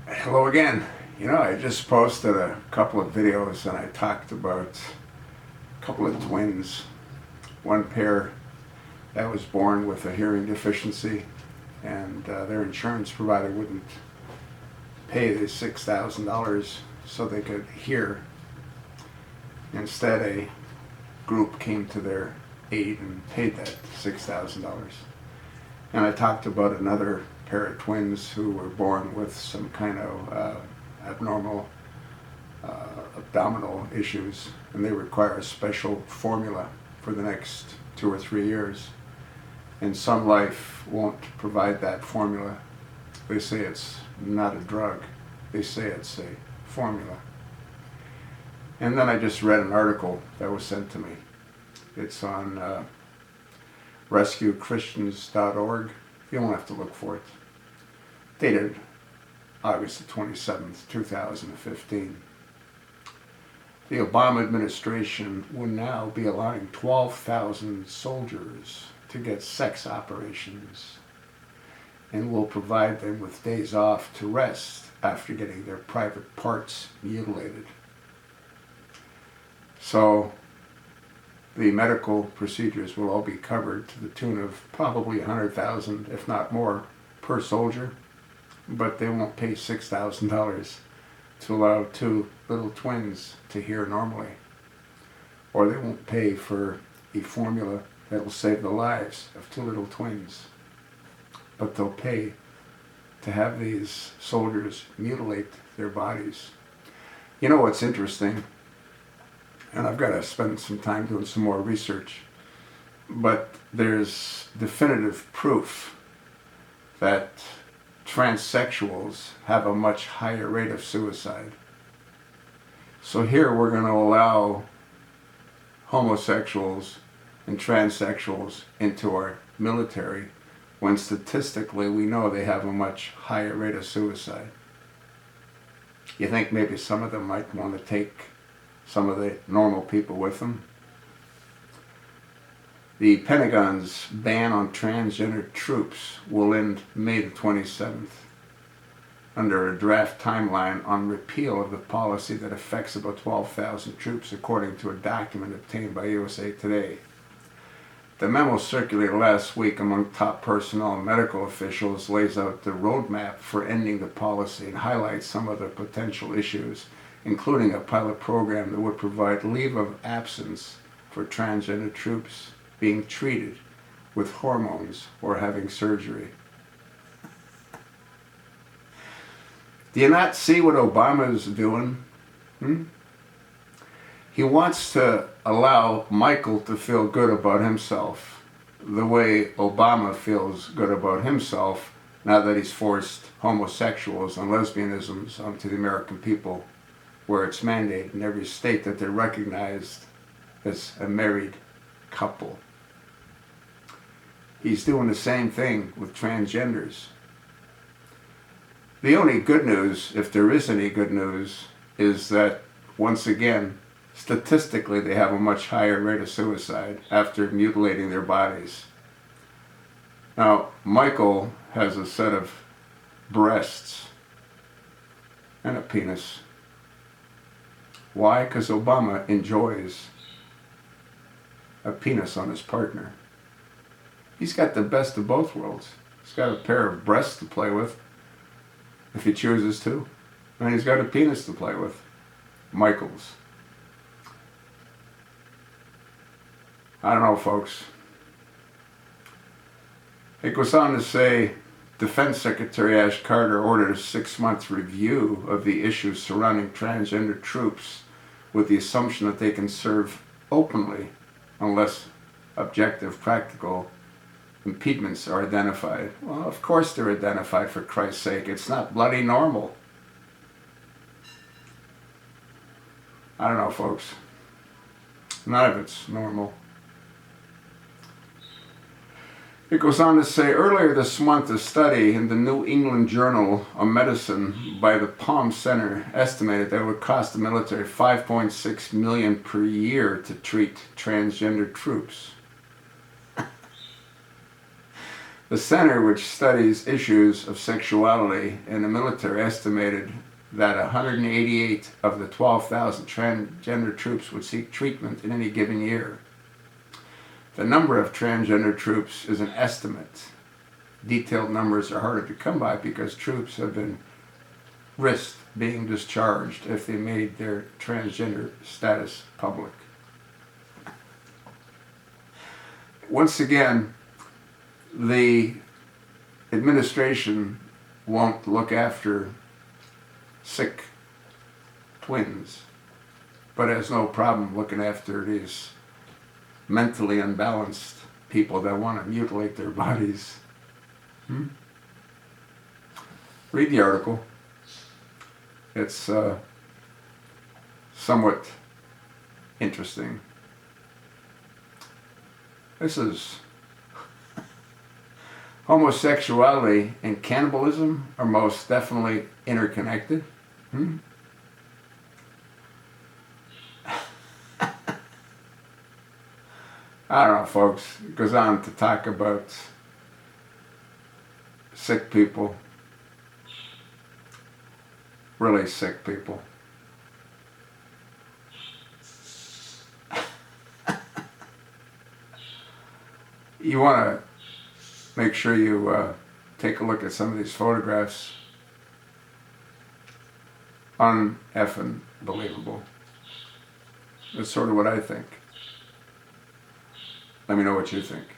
Hello again. I just posted a couple of videos and I talked about a couple of twins. One pair that was born with a hearing deficiency, and their insurance provider wouldn't pay the $6,000 so they could hear. Instead, a group came to their aid and paid that $6,000. And I talked about another pair of twins who were born with some kind of abnormal abdominal issues, and they require a special formula for the next 2 or 3 years. And Sun Life won't provide that formula. They say it's not a drug. They say it's a formula. And then I just read an article that was sent to me. It's on rescuechristians.org. You don't have to look for it. Dated August the 27th, 2015. The Obama administration will now be allowing 12,000 soldiers to get sex operations and will provide them with days off to rest after getting their private parts mutilated. So the medical procedures will all be covered to the tune of probably 100,000, if not more, per soldier, but they won't pay $6,000 to allow two little twins to hear normally. Or they won't pay for a formula that will save the lives of two little twins. But they'll pay to have these soldiers mutilate their bodies. You know what's interesting? And I've got to spend some time doing some more research, but there's definitive proof that transsexuals have a much higher rate of suicide. So here we're going to allow homosexuals and transsexuals into our military when statistically we know they have a much higher rate of suicide. You think maybe some of them might want to take some of the normal people with them? The Pentagon's ban on transgender troops will end May the 27th under a draft timeline on repeal of the policy that affects about 12,000 troops, according to a document obtained by USA Today. The memo circulated last week among top personnel and medical officials lays out the roadmap for ending the policy and highlights some of the potential issues, including a pilot program that would provide leave of absence for transgender troops being treated with hormones or having surgery. Do you not see what Obama is doing? He wants to allow Michael to feel good about himself the way Obama feels good about himself now that he's forced homosexuals and lesbianisms onto the American people, where it's mandated in every state that they're recognized as a married couple. He's doing the same thing with transgenders. The only good news, if there is any good news, is that, once again, statistically they have a much higher rate of suicide after mutilating their bodies. Now, Michael has a set of breasts and a penis. Why? Because Obama enjoys a penis on his partner. He's got the best of both worlds. He's got a pair of breasts to play with, if he chooses to, and he's got a penis to play with. Michael's. I don't know, folks. It goes on to say, Defense Secretary Ash Carter ordered a 6-month review of the issues surrounding transgender troops with the assumption that they can serve openly unless objective, practical impediments are identified. Well, of course they're identified, for Christ's sake. It's not bloody normal. I don't know, folks. None of it's normal. It goes on to say, earlier this month, a study in the New England Journal of Medicine by the Palm Center estimated that it would cost the military $5.6 million per year to treat transgender troops. The center which studies issues of sexuality in the military estimated that 188 of the 12,000 transgender troops would seek treatment in any given year. The number of transgender troops is an estimate. Detailed numbers are harder to come by because troops have been risked being discharged if they made their transgender status public. Once again, the administration won't look after sick twins, but has no problem looking after these mentally unbalanced people that want to mutilate their bodies. Read the article. It's somewhat interesting. This is homosexuality and cannibalism are most definitely interconnected. I don't know, folks. It goes on to talk about sick people, really sick people. You want to make sure you take a look at some of these photographs. Un-effing believable. That's sort of what I think. Let me know what you think.